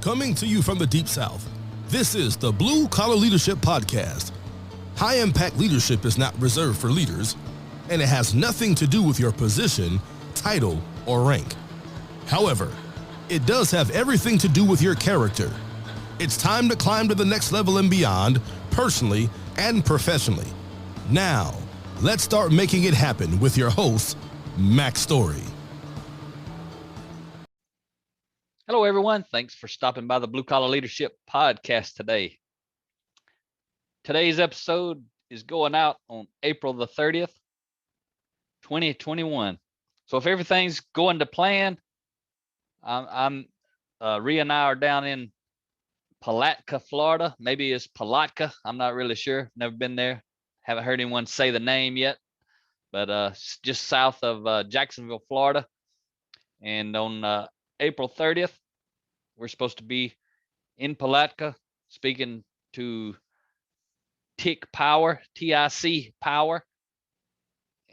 Coming to you from the Deep South, this is the Blue Collar Leadership Podcast. High impact leadership is not reserved for leaders, and it has nothing to do with your position, title, or rank. However, it does have everything to do with your character. It's time to climb to the next level and beyond, personally and professionally. Now, let's start making it happen with your host, Mac Story. Hello, everyone. Thanks for stopping by the Blue Collar Leadership Podcast today. Today's episode is going out on April the 30th, 2021. So if everything's going to plan, Rhea and I are down in Palatka, Florida. Maybe it's Palatka. I'm not really sure. Never been there. Haven't heard anyone say the name yet, but just south of Jacksonville, Florida. And on April 30th, we're supposed to be in Palatka speaking to TIC Power, TIC Power.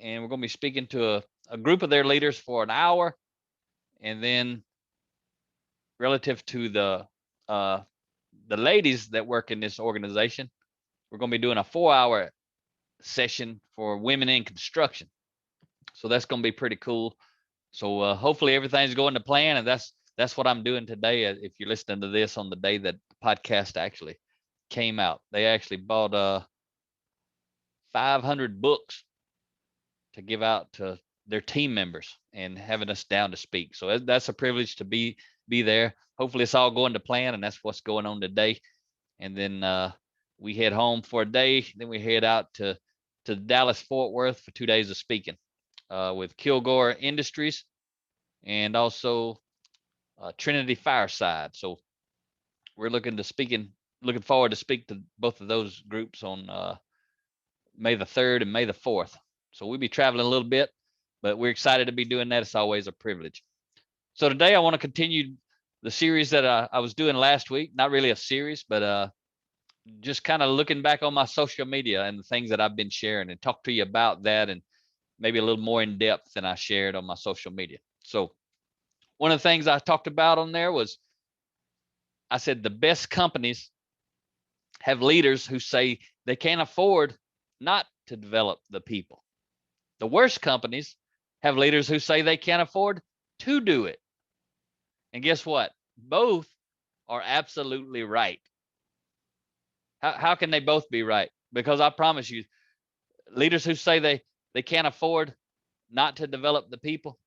And we're going to be speaking to a group of their leaders for an hour. And then relative to the ladies that work in this organization, we're going to be doing a 4-hour session for women in construction. So that's going to be pretty cool. So hopefully everything's going to plan, and that's what I'm doing today. If you're listening to this on the day that the podcast actually came out, they actually bought 500 books to give out to their team members and having us down to speak. So that's a privilege to be there. Hopefully it's all going to plan, and that's what's going on today. And then we head home for a day. Then we head out to Dallas Fort Worth for 2 days of speaking with Kilgore Industries and also Trinity Fireside. So we're looking forward to speak to both of those groups on May the 3rd and May the 4th. So we'll be traveling a little bit, but we're excited to be doing that. It's always a privilege. So today I want to continue the series that I was doing last week. Not really a series, but just kind of looking back on my social media and the things that I've been sharing, and talk to you about that, and maybe a little more in depth than I shared on my social media. So one of the things I talked about on there was, I said the best companies have leaders who say they can't afford not to develop the people. The worst companies have leaders who say they can't afford to do it. And guess what? Both are absolutely right. How can they both be right? Because I promise you, leaders who say they can't afford not to develop the people,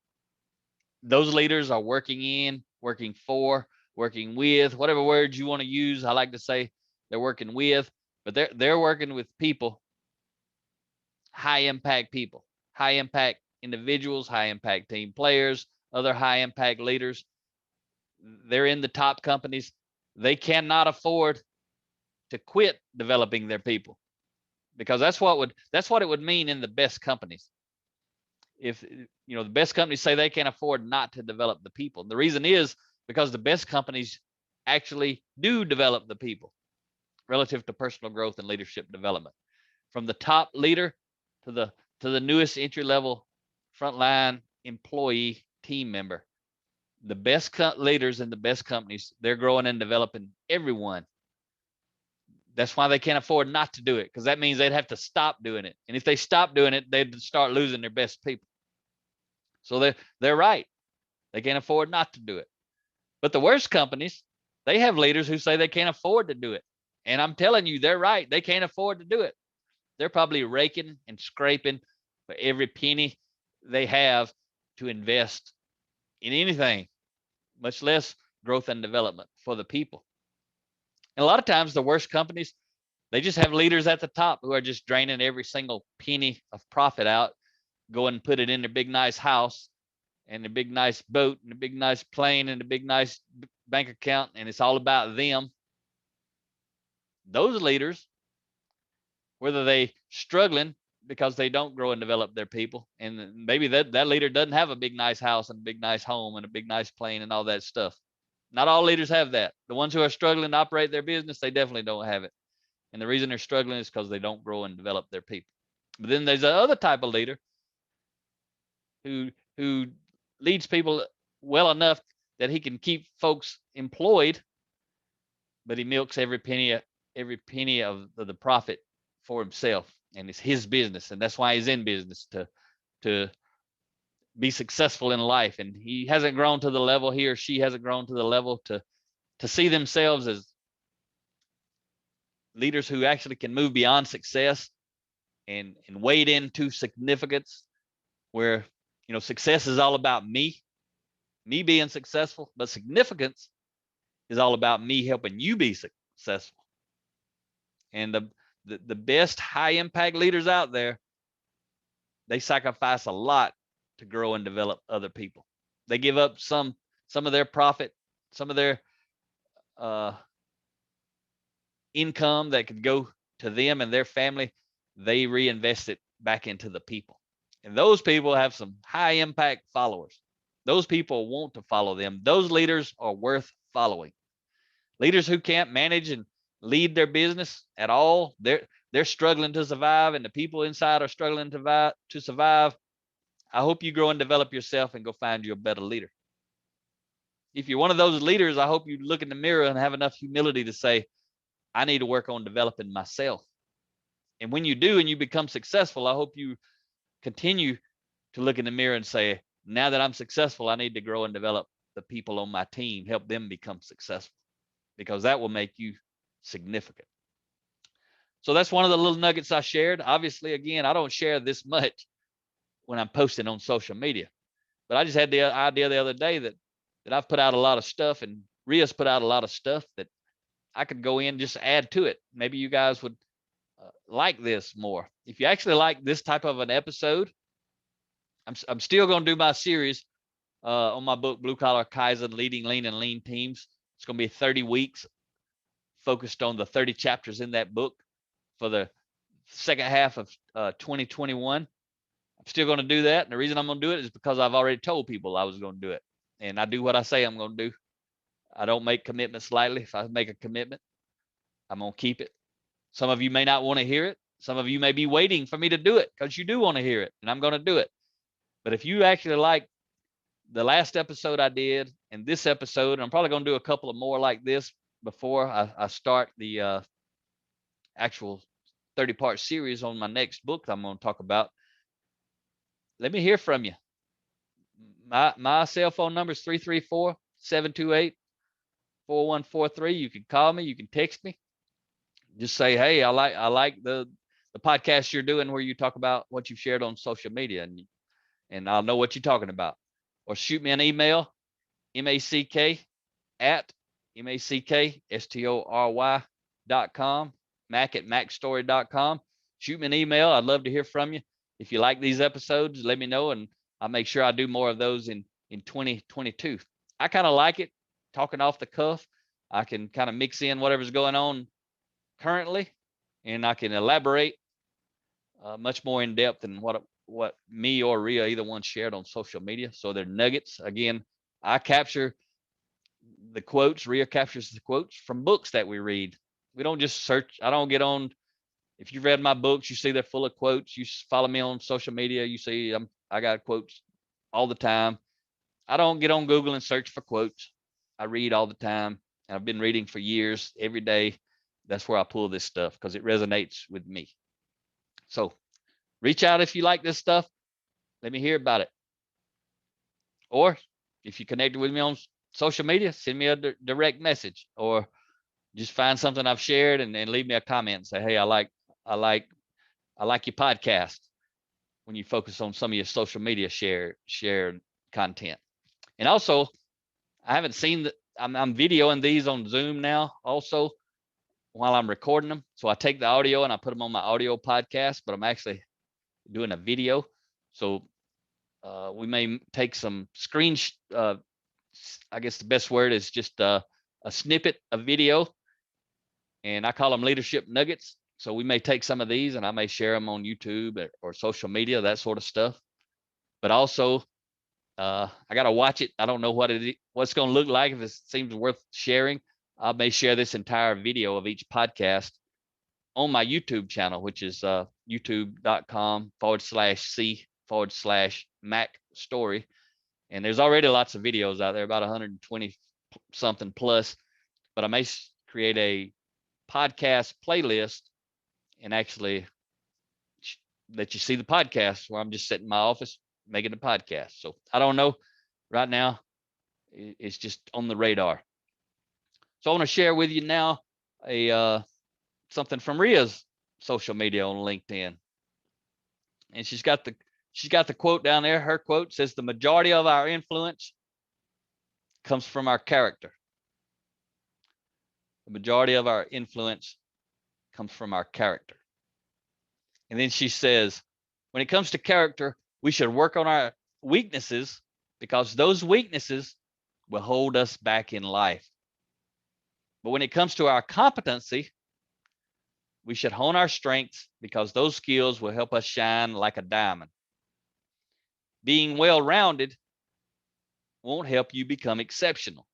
those leaders are working in, working for, working with, whatever words you want to use. I like to say they're working with, but they're working with people, high impact people, high impact individuals, high impact team players, other high impact leaders. They're in the top companies. They cannot afford to quit developing their people, because that's what it would mean in the best companies. If the best companies say they can't afford not to develop the people. The reason is because the best companies actually do develop the people relative to personal growth and leadership development, from the top leader to the newest entry level frontline employee team member. The best leaders in the best companies, they're growing and developing everyone. That's why they can't afford not to do it, because that means they'd have to stop doing it. And if they stop doing it, they'd start losing their best people. So they're right. They can't afford not to do it. But the worst companies, they have leaders who say they can't afford to do it. And I'm telling you, they're right. They can't afford to do it. They're probably raking and scraping for every penny they have to invest in anything, much less growth and development for the people. And a lot of times the worst companies, they just have leaders at the top who are just draining every single penny of profit out, go and put it in their big nice house and a big nice boat and a big nice plane and a big nice bank account, and it's all about them. Those leaders, whether they struggling because they don't grow and develop their people, and maybe that leader doesn't have a big nice house and a big nice home and a big nice plane and all that stuff. Not all leaders have that. The ones who are struggling to operate their business, they definitely don't have it. And the reason they're struggling is because they don't grow and develop their people. But then there's the other type of leader who leads people well enough that he can keep folks employed but he milks every penny of the profit for himself, and it's his business, and that's why he's in business, to be successful in life. And he hasn't grown to the level, he or she hasn't grown to the level to see themselves as leaders who actually can move beyond success and wade into significance, where, you know, success is all about me being successful, but significance is all about me helping you be successful. And the best high impact leaders out there, they sacrifice a lot to grow and develop other people. They give up some of their profit, some of their income that could go to them and their family. They reinvest it back into the people. And those people have some high impact followers. Those people want to follow them. Those leaders are worth following. Leaders who can't manage and lead their business at all, they're struggling to survive, and the people inside are struggling to survive. I hope you grow and develop yourself and go find you a better leader. If you're one of those leaders, I hope you look in the mirror and have enough humility to say, I need to work on developing myself. And when you do and you become successful, I hope you continue to look in the mirror and say, now that I'm successful, I need to grow and develop the people on my team, help them become successful, because that will make you significant. So that's one of the little nuggets I shared. Obviously, again, I don't share this much when I'm posting on social media, but I just had the idea the other day that I've put out a lot of stuff, and Ria's put out a lot of stuff that I could go in and just add to it. Maybe you guys would like this more. If you actually like this type of an episode, I'm still going to do my series on my book, Blue Collar Kaizen, Leading Lean and Lean Teams. It's going to be 30 weeks focused on the 30 chapters in that book for the second half of 2021. I'm still going to do that. And the reason I'm going to do it is because I've already told people I was going to do it. And I do what I say I'm going to do. I don't make commitments lightly. If I make a commitment, I'm going to keep it. Some of you may not want to hear it. Some of you may be waiting for me to do it because you do want to hear it, and I'm going to do it. But if you actually like the last episode I did and this episode, I'm probably going to do a couple of more like this before I start the actual 30-part series on my next book that I'm going to talk about. Let me hear from you. My cell phone number is 334-728-4143. You can call me. You can text me. Just say, hey, I like the podcast you're doing where you talk about what you've shared on social media, and I'll know what you're talking about. Or shoot me an email, mackstory.com, mack@mackstory.com. Shoot me an email. I'd love to hear from you. If you like these episodes, let me know, and I'll make sure I do more of those in 2022. I kind of like it, talking off the cuff. I can kind of mix in whatever's going on currently, and I can elaborate much more in depth than what me or Ria, either one, shared on social media. So they're nuggets. Again, I capture the quotes. Ria captures the quotes from books that we read. We don't just search. I don't get on. If you've read my books, you see they're full of quotes. You follow me on social media, you see I got quotes all the time. I don't get on Google and search for quotes. I read all the time, and I've been reading for years, every day. That's where I pull this stuff because it resonates with me. So reach out if you like this stuff. Let me hear about it. Or if you connected with me on social media, send me a direct message, or just find something I've shared and leave me a comment and say, hey, I like your podcast, when you focus on some of your social media shared content. And also, I haven't seen that I'm videoing these on Zoom now also while I'm recording them. So I take the audio and I put them on my audio podcast, but I'm actually doing a video. So we may take some I guess the best word is just a snippet of video, and I call them leadership nuggets. So we may take some of these and I may share them on YouTube or social media, that sort of stuff. But also, I got to watch it. I don't know what it's going to look like. If it seems worth sharing, I may share this entire video of each podcast on my YouTube channel, which is youtube.com/C/Mack Story. And there's already lots of videos out there, about 120 something plus, but I may create a podcast playlist and actually let you see the podcast where I'm just sitting in my office making the podcast. So I don't know. Right now, it's just on the radar. So I want to share with you now a something from Ria's social media on LinkedIn, and she's got the quote down there. Her quote says, "The majority of our influence comes from our character. The majority of our influence comes from our character." And then she says, when it comes to character, we should work on our weaknesses because those weaknesses will hold us back in life. But when it comes to our competency, we should hone our strengths because those skills will help us shine like a diamond. Being well-rounded won't help you become exceptional.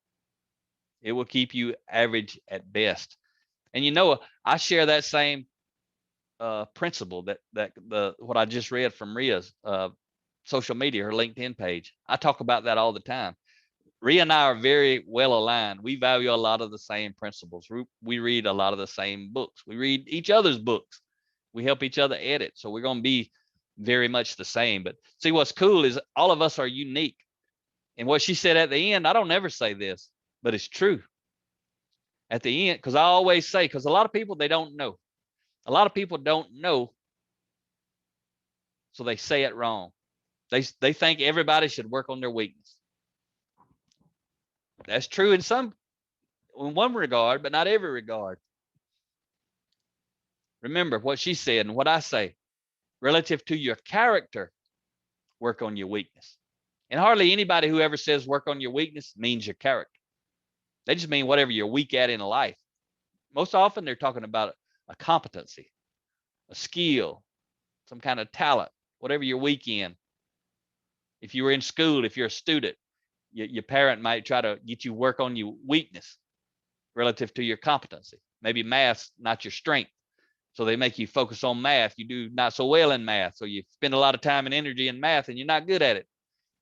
It will keep you average at best. And you know, I share that same principle that what I just read from Ria's social media, her LinkedIn page. I talk about that all the time. Ria and I are very well aligned. We value a lot of the same principles. We read a lot of the same books. We read each other's books. We help each other edit. So we're going to be very much the same. But see, what's cool is all of us are unique. And what she said at the end, I don't ever say this, but it's true. At the end, because I always say, because a lot of people, they don't know. A lot of people don't know, so they say it wrong. They think everybody should work on their weakness. That's true in one regard, but not every regard. Remember what she said and what I say. Relative to your character, work on your weakness. And hardly anybody who ever says work on your weakness means your character. They just mean whatever you're weak at in life. Most often they're talking about a competency, a skill, some kind of talent, whatever you're weak in. If you were in school, if you're a student, your parent might try to get you work on your weakness relative to your competency. Maybe math's not your strength, so they make you focus on math. You do not so well in math, so you spend a lot of time and energy in math, and you're not good at it.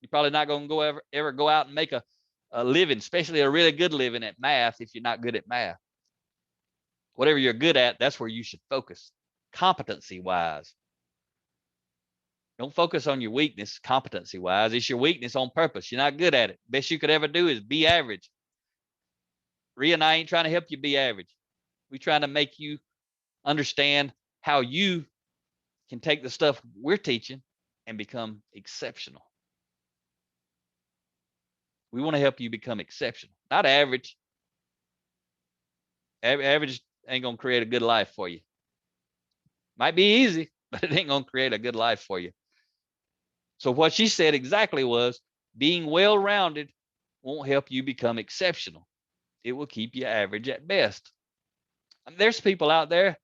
You're probably not going to ever go out and make a living, especially a really good living at math, if you're not good at math. Whatever you're good at, that's where you should focus, competency-wise. Don't focus on your weakness, competency-wise. It's your weakness on purpose. You're not good at it. Best you could ever do is be average. Ria and I ain't trying to help you be average. We're trying to make you understand how you can take the stuff we're teaching and become exceptional. We want to help you become exceptional, not average. Average ain't going to create a good life for you. Might be easy, but it ain't going to create a good life for you. So what she said exactly was, being well-rounded won't help you become exceptional. It will keep you average at best. And there's people out there,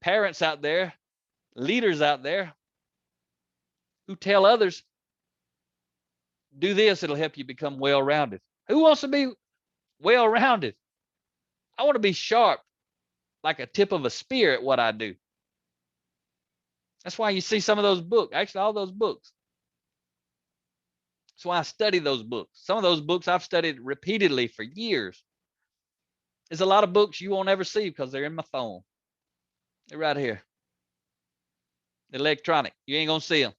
parents out there, leaders out there who tell others, do this, it'll help you become well-rounded. Who wants to be well-rounded? I want to be sharp, like a tip of a spear at what I do. That's why you see some of those books, actually all those books. That's why I study those books. Some of those books I've studied repeatedly for years. There's a lot of books you won't ever see because they're in my phone. They're right here. Electronic. You ain't going to see them.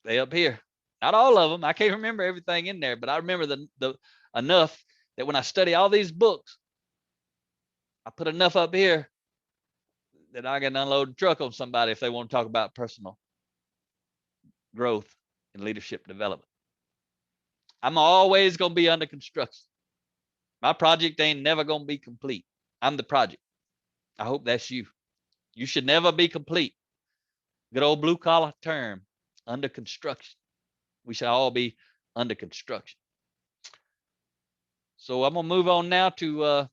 They up here. Not all of them. I can't remember everything in there, but I remember the enough that when I study all these books, I put enough up here that I can unload the truck on somebody if they want to talk about personal growth and leadership development. I'm always going to be under construction. My project ain't never going to be complete. I'm the project. I hope that's you. You should never be complete. Good old blue collar term, under construction. We should all be under construction. So I'm going to move on now to a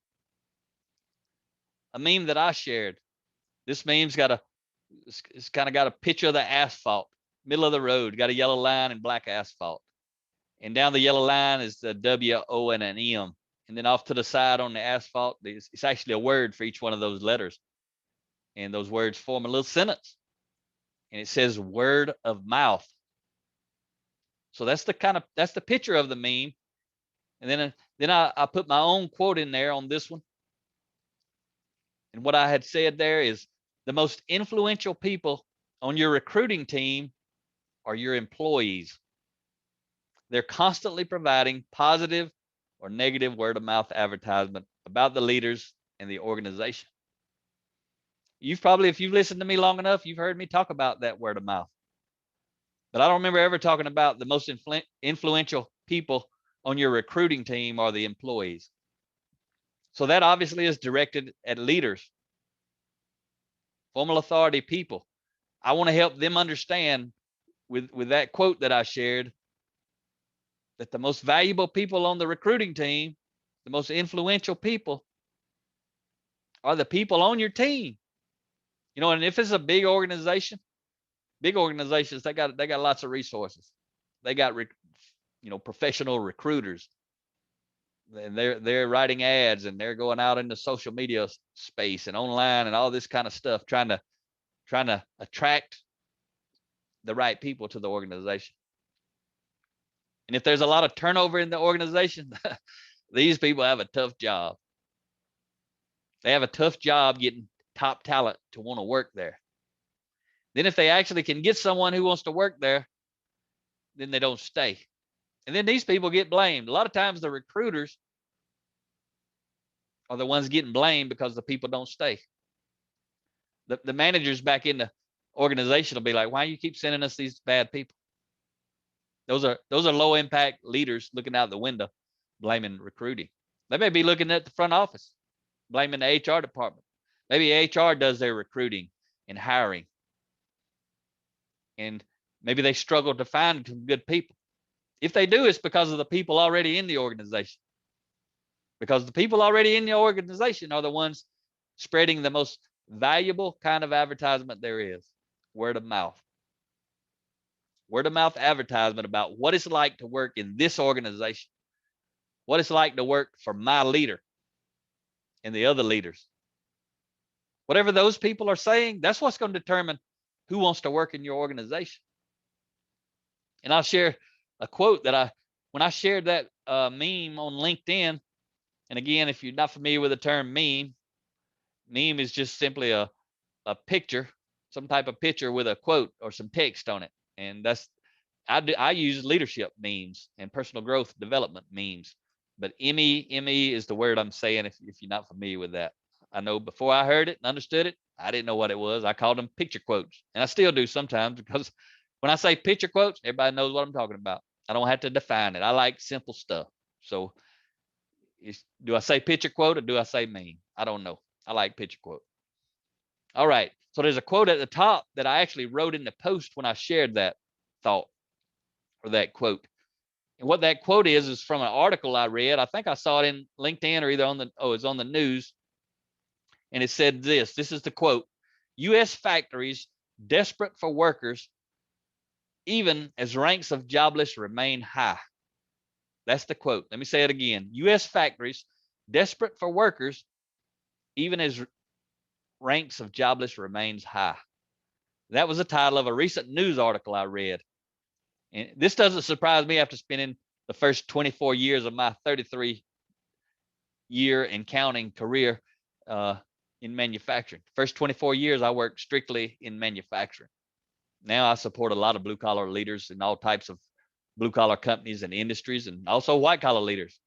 meme that I shared. This meme's it's kind of got a picture of the asphalt, middle of the road, got a yellow line and black asphalt. And down the yellow line is the W, O, and an M. And then off to the side on the asphalt, it's actually a word for each one of those letters. And those words form a little sentence. And it says word of mouth. So that's the picture of the meme. And then I put my own quote in there on this one. And what I had said there is the most influential people on your recruiting team are your employees. They're constantly providing positive or negative word of mouth advertisement about the leaders and the organization. You've probably, if you've listened to me long enough, you've heard me talk about that word of mouth. But I don't remember ever talking about the most influential people on your recruiting team are the employees. So that obviously is directed at leaders, formal authority people. I want to help them understand with that quote that I shared that the most valuable people on the recruiting team, the most influential people are the people on your team. You know, and if it's a big organizations, they got lots of resources. They got professional recruiters, and they're writing ads, and they're going out into social media space and online and all this kind of stuff, trying to attract the right people to the organization. And if there's a lot of turnover in the organization, these people have a tough job. They have a tough job getting top talent to want to work there. Then if they actually can get someone who wants to work there, then they don't stay. And then these people get blamed. A lot of times the recruiters are the ones getting blamed because the people don't stay. The managers back in the organization will be like, why do you keep sending us these bad people? Those are low impact leaders looking out the window, blaming recruiting. They may be looking at the front office, blaming the HR department. Maybe HR does their recruiting and hiring. And maybe they struggle to find some good people. If they do, it's because of the people already in the organization. Because the people already in the organization are the ones spreading the most valuable kind of advertisement there is, word of mouth. Word of mouth advertisement about what it's like to work in this organization, what it's like to work for my leader and the other leaders. Whatever those people are saying, that's what's going to determine who wants to work in your organization. And I'll share a quote that when I shared that meme on LinkedIn, and again, if you're not familiar with the term meme is just simply a picture, some type of picture with a quote or some text on it. And I use leadership memes and personal growth development memes, but ME is the word I'm saying if you're not familiar with that. I know before I heard it and understood it, I didn't know what it was. I called them picture quotes, and I still do sometimes, because when I say picture quotes, everybody knows what I'm talking about. I don't have to define it. I like simple stuff. So do I say picture quote or do I say meme? I don't know. I like picture quote. All right. So there's a quote at the top that I actually wrote in the post when I shared that thought or that quote. And what that quote is from an article I read. I think I saw it in LinkedIn or either it's on the news. And it said this is the quote: U.S. factories desperate for workers, even as ranks of jobless remain high. That's the quote. Let me say it again. U.S. factories desperate for workers, even as ranks of jobless remains high. That was the title of a recent news article I read. And this doesn't surprise me after spending the first 24 years of my 33-year and counting career in manufacturing. First 24 years, I worked strictly in manufacturing. Now I support a lot of blue-collar leaders in all types of blue-collar companies and industries, and also white-collar leaders.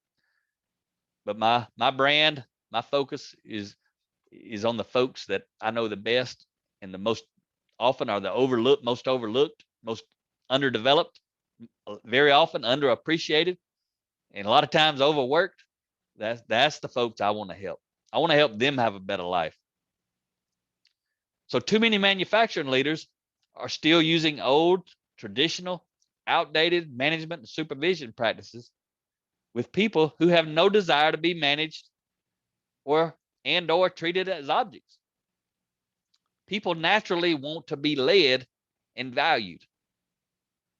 But my brand, my focus is on the folks that I know the best and the most often are the most overlooked, most underdeveloped, very often underappreciated, and a lot of times overworked. That's the folks I want to help. I want to help them have a better life. So too many manufacturing leaders are still using old, traditional, outdated management and supervision practices with people who have no desire to be managed or treated as objects. People naturally want to be led and valued.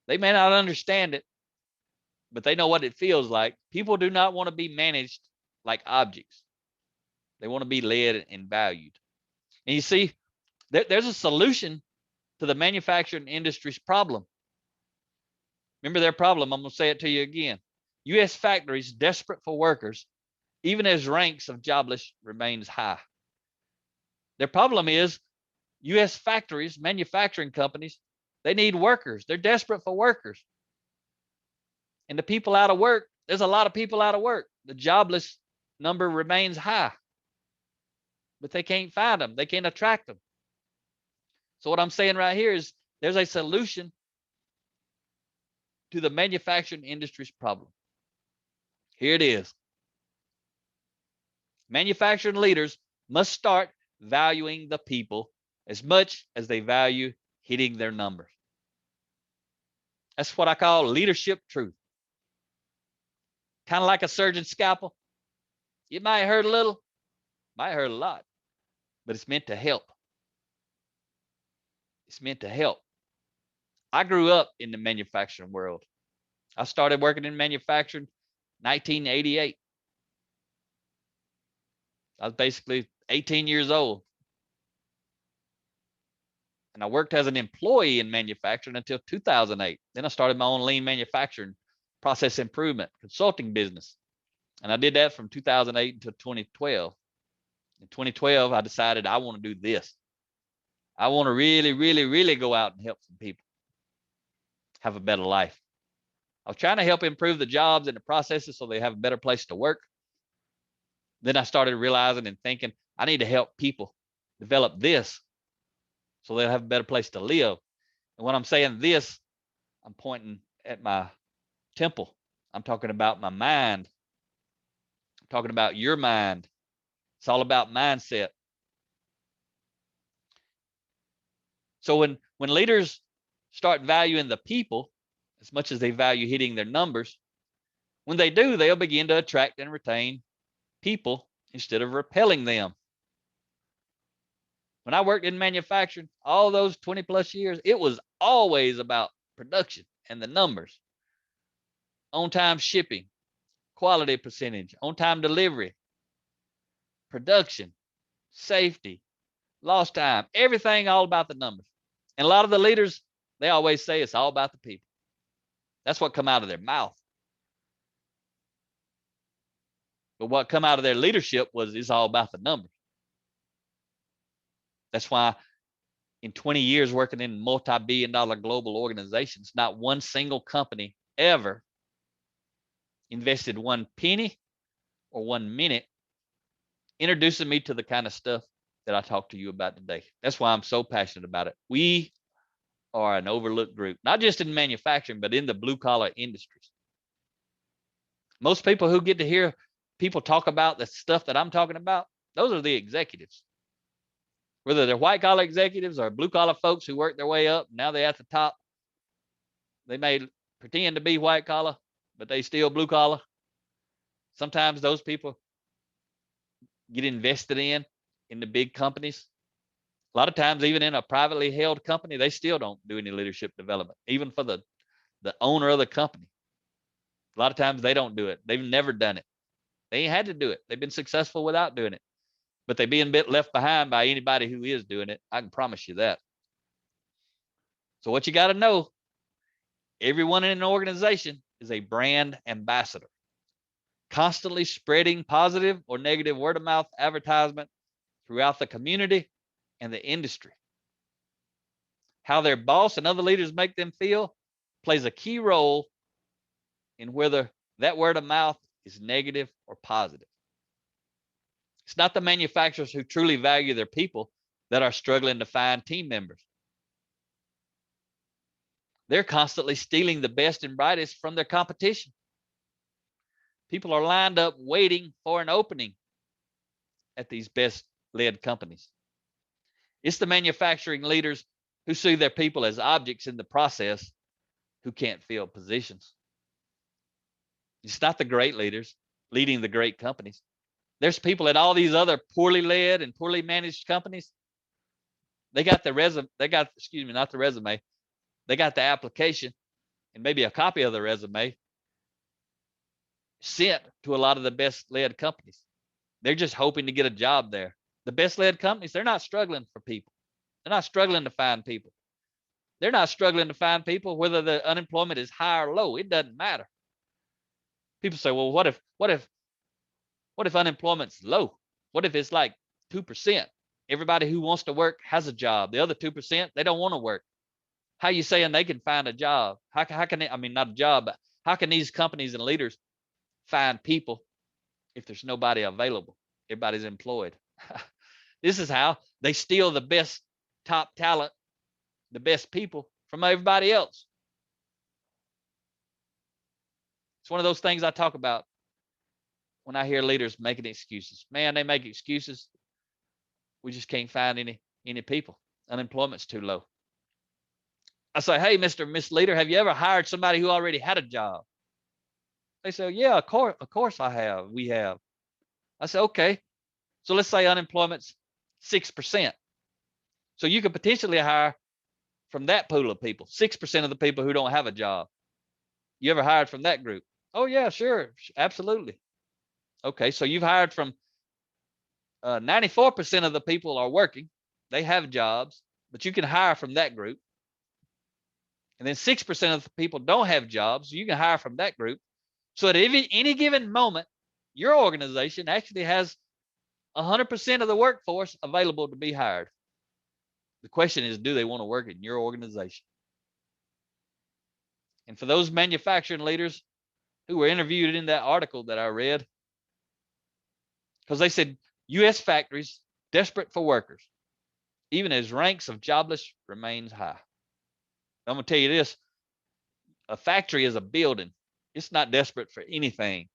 They may not understand it, but they know what it feels like. People do not want to be managed like objects. They want to be led and valued. And you see, there's a solution to the manufacturing industry's problem. Remember their problem. I'm going to say it to you again. U.S. factories desperate for workers, even as ranks of jobless remains high. Their problem is U.S. factories, manufacturing companies, they need workers. They're desperate for workers. And the people out of work, there's a lot of people out of work. The jobless number remains high, but they can't find them. They can't attract them. So what I'm saying right here is there's a solution to the manufacturing industry's problem. Here it is. Manufacturing leaders must start valuing the people as much as they value hitting their numbers. That's what I call leadership truth. Kind of like a surgeon's scalpel. It might hurt a little, might hurt a lot, but it's meant to help. It's meant to help. I grew up in the manufacturing world. I started working in manufacturing 1988. I was basically 18 years old. And I worked as an employee in manufacturing until 2008. Then I started my own lean manufacturing, process improvement, consulting business. And I did that from 2008 until 2012. In 2012, I decided I want to do this. I want to really, really, really go out and help some people have a better life. I was trying to help improve the jobs and the processes so they have a better place to work. Then I started realizing and thinking, I need to help people develop this so they'll have a better place to live. And when I'm saying this, I'm pointing at my temple. I'm talking about my mind. I'm talking about your mind. It's all about mindset. So when leaders start valuing the people as much as they value hitting their numbers, when they do, they'll begin to attract and retain people instead of repelling them. When I worked in manufacturing, all those 20 plus years, it was always about production and the numbers. On-time shipping, quality percentage, on-time delivery, production, safety, lost time, everything all about the numbers. And a lot of the leaders, they always say it's all about the people. That's what come out of their mouth. But what come out of their leadership was it's all about the numbers. That's why in 20 years working in multi-billion-dollar global organizations, not one single company ever invested one penny or 1 minute introducing me to the kind of stuff that I talked to you about today. That's why I'm so passionate about it. We are an overlooked group, not just in manufacturing, but in the blue-collar industries. Most people who get to hear people talk about the stuff that I'm talking about, those are the executives. Whether they're white-collar executives or blue-collar folks who work their way up, now they're at the top. They may pretend to be white-collar, but they still blue-collar. Sometimes those people get invested in the big companies. A lot of times, even in a privately held company, they still don't do any leadership development, even for the owner of the company. A lot of times they don't do it. They've never done it. They ain't had to do it. They've been successful without doing it. But they're being left behind by anybody who is doing it. I can promise you that. So what you got to know, everyone in an organization is a brand ambassador, constantly spreading positive or negative word of mouth advertisement throughout the community and the industry. How their boss and other leaders make them feel plays a key role in whether that word of mouth is negative or positive. It's not the manufacturers who truly value their people that are struggling to find team members. They're constantly stealing the best and brightest from their competition. People are lined up waiting for an opening at these best-led companies. It's the manufacturing leaders who see their people as objects in the process who can't fill positions. It's not the great leaders leading the great companies. There's people at all these other poorly led and poorly managed companies. They got the resume, they got the application and maybe a copy of the resume sent to a lot of the best led companies. They're just hoping to get a job there. The best led companies, they're not struggling for people. They're not struggling to find people. They're not struggling to find people whether the unemployment is high or low. It doesn't matter. People say, well, what if unemployment's low? What if it's like 2%? Everybody who wants to work has a job. The other 2%, they don't want to work. How you saying they can find a job? How can they, I mean, not a job, but how can these companies and leaders find people if there's nobody available? Everybody's employed. This is how they steal the best top talent, the best people from everybody else. It's one of those things I talk about when I hear leaders making excuses. Man, they make excuses. We just can't find any people. Unemployment's too low. I say, hey, Mr. and Miss Leader, have you ever hired somebody who already had a job? They say, yeah, of course I have. We have. I say, okay. So let's say unemployment's 6%. So you could potentially hire from that pool of people, 6% of the people who don't have a job. You ever hired from that group? Oh yeah, sure. Absolutely. Okay. So you've hired from 94% of the people are working. They have jobs, but you can hire from that group. And then 6% of the people don't have jobs. So you can hire from that group. So at any given moment, your organization actually has 100% of the workforce available to be hired. The question is, do they want to work in your organization? And for those manufacturing leaders who were interviewed in that article that I read, because they said U.S. factories desperate for workers, even as ranks of jobless remains high. I'm going to tell you this, a factory is a building. It's not desperate for anything.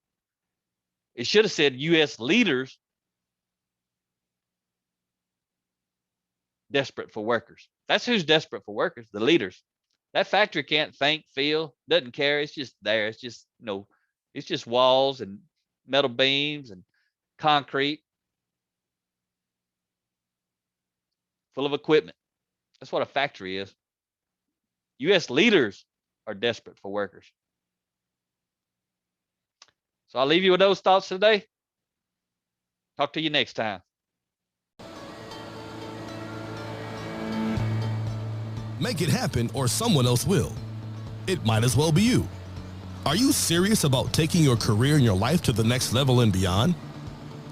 It should have said U.S. leaders desperate for workers. That's who's desperate for workers, the leaders. That factory can't think, feel, doesn't care. It's just there. It's just, it's just walls and metal beams and concrete full of equipment. That's what a factory is. U.S. leaders are desperate for workers. So I'll leave you with those thoughts today. Talk to you next time. Make it happen or someone else will. It might as well be you. Are you serious about taking your career and your life to the next level and beyond?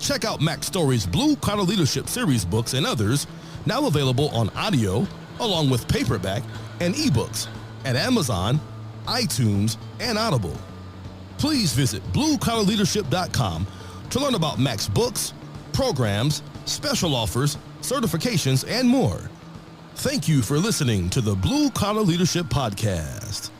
Check out Mac Story's Blue Collar Leadership series books and others, now available on audio, along with paperback and ebooks at Amazon, iTunes, and Audible. Please visit bluecollarleadership.com to learn about Mac's books, programs, special offers, certifications, and more. Thank you for listening to the Blue Collar Leadership Podcast.